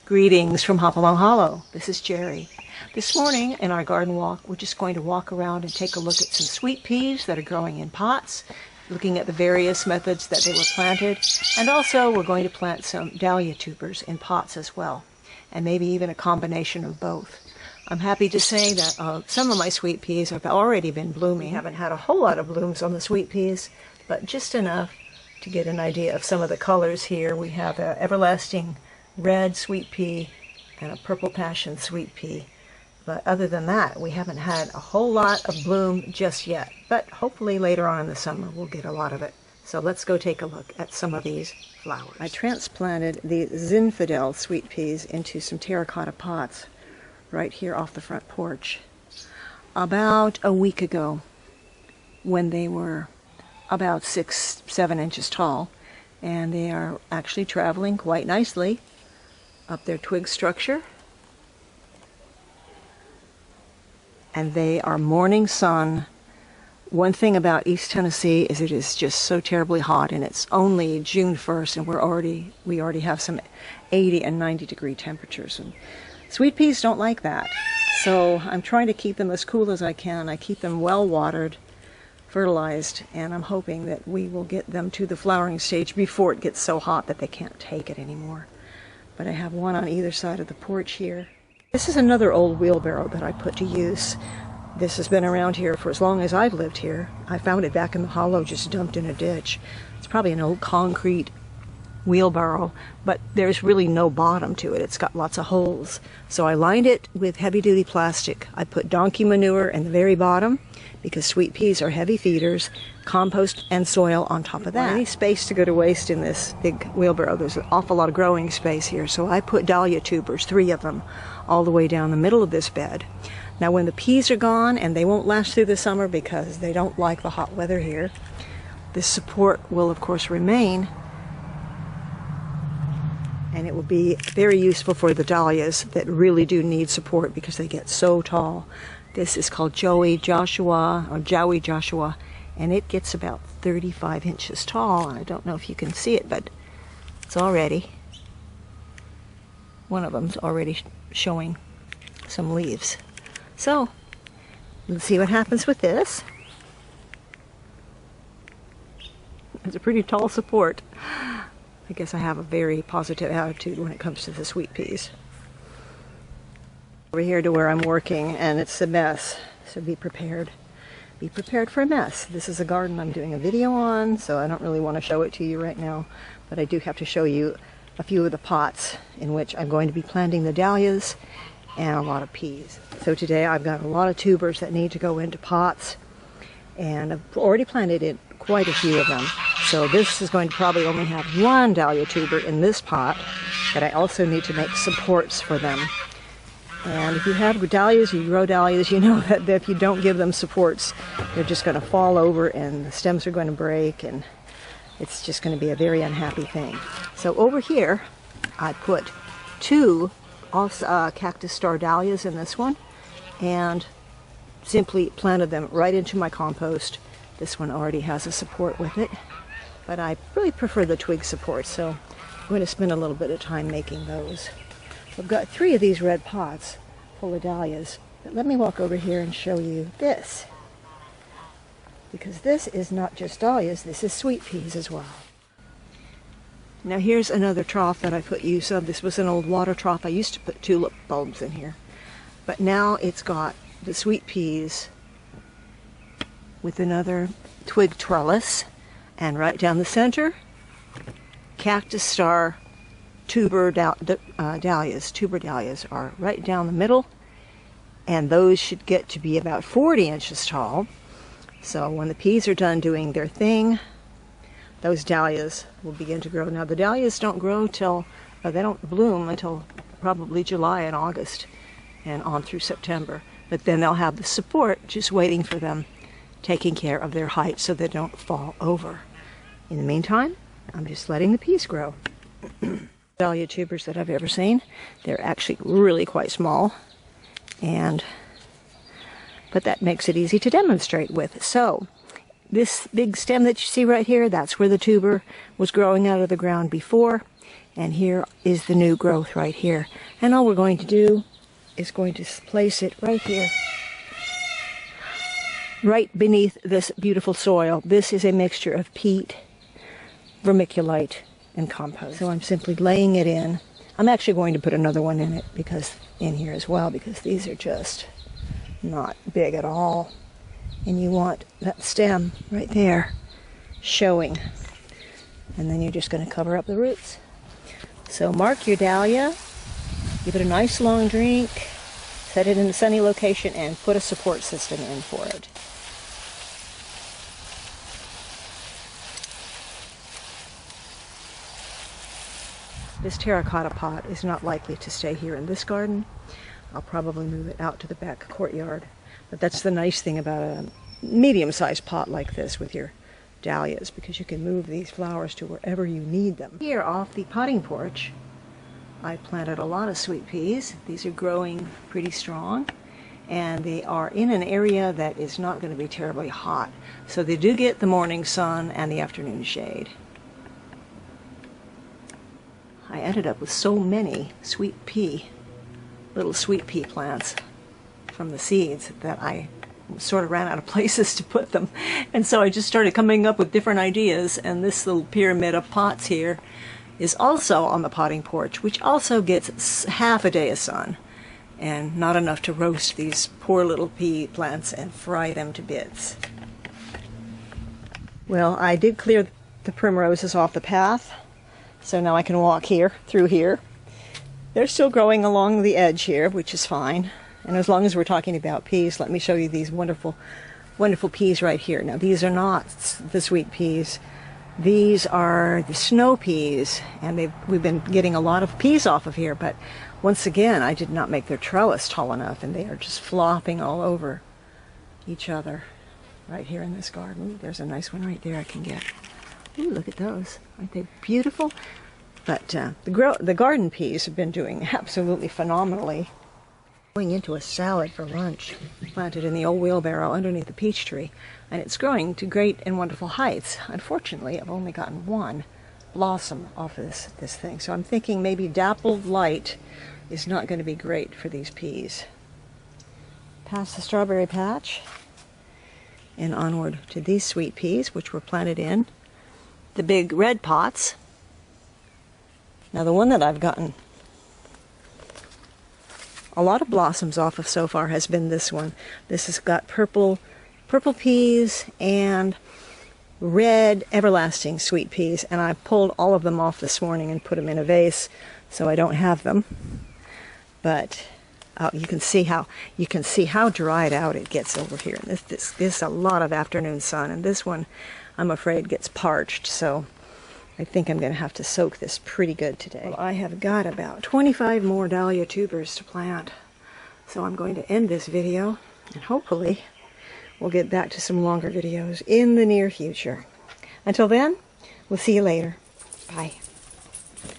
Greetings from Hopalong Hollow. This is Jerry. This morning in our garden walk, we're just going to walk around and take a look at some sweet peas that are growing in pots, looking at the various methods that they were planted, and also we're going to plant some dahlia tubers in pots as well, and maybe even a combination of both. I'm happy to say that some of my sweet peas have already been blooming. We haven't had a whole lot of blooms on the sweet peas, but just enough to get an idea of some of the colors here. We have an everlasting red sweet pea and a purple passion sweet pea. But other than that, we haven't had a whole lot of bloom just yet. But hopefully later on in the summer, we'll get a lot of it. So let's go take a look at some of these flowers. I transplanted the Zinfandel sweet peas into some terracotta pots right here off the front porch about a week ago when they were about 6-7 inches tall. And they are actually traveling quite nicely up their twig structure, and they are morning sun. One thing about East Tennessee is it is just so terribly hot, and it's only June 1st and we already have some 80 and 90 degree temperatures, and sweet peas don't like that. So I'm trying to keep them as cool as I can. I keep them well watered, fertilized, and I'm hoping that we will get them to the flowering stage before it gets so hot that they can't take it anymore. But I have one on either side of the porch here. This is another old wheelbarrow that I put to use. This has been around here for as long as I've lived here. I found it back in the hollow, just dumped in a ditch. It's probably an old concrete wheelbarrow, but there's really no bottom to it. It's got lots of holes. So I lined it with heavy-duty plastic. I put donkey manure in the very bottom because sweet peas are heavy feeders, compost and soil on top of that. Any space to go to waste in this big wheelbarrow. There's an awful lot of growing space here, so I put dahlia tubers, 3 of them, all the way down the middle of this bed. Now when the peas are gone, and they won't last through the summer because they don't like the hot weather here, this support will of course remain, and it will be very useful for the dahlias that really do need support because they get so tall. This is called Joey Joshua, and it gets about 35 inches tall. And I don't know if you can see it, but it's already, one of them's already showing some leaves. So let's see what happens with this. It's a pretty tall support. I guess I have a very positive attitude when it comes to the sweet peas. Over here to where I'm working, and it's a mess, so be prepared. Be prepared for a mess. This is a garden I'm doing a video on, so I don't really want to show it to you right now, but I do have to show you a few of the pots in which I'm going to be planting the dahlias and a lot of peas. So today I've got a lot of tubers that need to go into pots, and I've already planted in quite a few of them. So this is going to probably only have 1 dahlia tuber in this pot, but I also need to make supports for them. And if you have dahlias, you grow dahlias, you know that if you don't give them supports, they're just going to fall over and the stems are going to break, and it's just going to be a very unhappy thing. So over here, I put 2 cactus star dahlias in this one, and simply planted them right into my compost. This one already has a support with it, but I really prefer the twig support, so I'm going to spend a little bit of time making those. I've got 3 of these red pots full of dahlias, but let me walk over here and show you this, because this is not just dahlias, this is sweet peas as well. Now here's another trough that I put use of. This was an old water trough. I used to put tulip bulbs in here, but now it's got the sweet peas with another twig trellis, and right down the center, cactus star tuber dahlias. Tuber dahlias are right down the middle, and those should get to be about 40 inches tall. So when the peas are done doing their thing, those dahlias will begin to grow. Now the dahlias don't grow till, they don't bloom until probably July and August and on through September. But then they'll have the support just waiting for them, taking care of their height so they don't fall over. In the meantime, I'm just letting the peas grow. Dahlia tubers that I've ever seen. They're actually really quite small, but that makes it easy to demonstrate with. So this big stem that you see right here, that's where the tuber was growing out of the ground before. And here is the new growth right here. And all we're going to do is going to place it right here, right beneath this beautiful soil. This is a mixture of peat, vermiculite, and compost. So I'm simply laying it in. I'm actually going to put another one in it in here as well, because these are just not big at all. And you want that stem right there showing. And then you're just going to cover up the roots. So mark your dahlia, give it a nice long drink, set it in a sunny location, and put a support system in for it. This terracotta pot is not likely to stay here in this garden. I'll probably move it out to the back courtyard. But that's the nice thing about a medium-sized pot like this with your dahlias, because you can move these flowers to wherever you need them. Here off the potting porch, I planted a lot of sweet peas. These are growing pretty strong, and they are in an area that is not going to be terribly hot. So they do get the morning sun and the afternoon shade. I ended up with so many little sweet pea plants from the seeds that I sort of ran out of places to put them. And so I just started coming up with different ideas, and this little pyramid of pots here is also on the potting porch, which also gets half a day of sun, and not enough to roast these poor little pea plants and fry them to bits. Well, I did clear the primroses off the path, so now I can walk through here. They're still growing along the edge here, which is fine. And as long as we're talking about peas, let me show you these wonderful, wonderful peas right here. Now, these are not the sweet peas. These are the snow peas, and we've been getting a lot of peas off of here, but once again, I did not make their trellis tall enough, and they are just flopping all over each other right here in this garden. Ooh, there's a nice one right there I can get. Ooh, look at those. Aren't they beautiful? But the garden peas have been doing absolutely phenomenally. Going into a salad for lunch, planted in the old wheelbarrow underneath the peach tree, and it's growing to great and wonderful heights. Unfortunately, I've only gotten one blossom off of this thing, so I'm thinking maybe dappled light is not going to be great for these peas. Past the strawberry patch and onward to these sweet peas, which were planted in the big red pots. Now, the one that I've gotten a lot of blossoms off of so far has been this one. This has got purple peas and red everlasting sweet peas, and I pulled all of them off this morning and put them in a vase, so I don't have them. But you can see how dried out it gets over here. And this is a lot of afternoon sun, and this one, I'm afraid, gets parched. So I think I'm going to have to soak this pretty good today. Well, I have got about 25 more dahlia tubers to plant. So I'm going to end this video, and hopefully we'll get back to some longer videos in the near future. Until then, we'll see you later. Bye.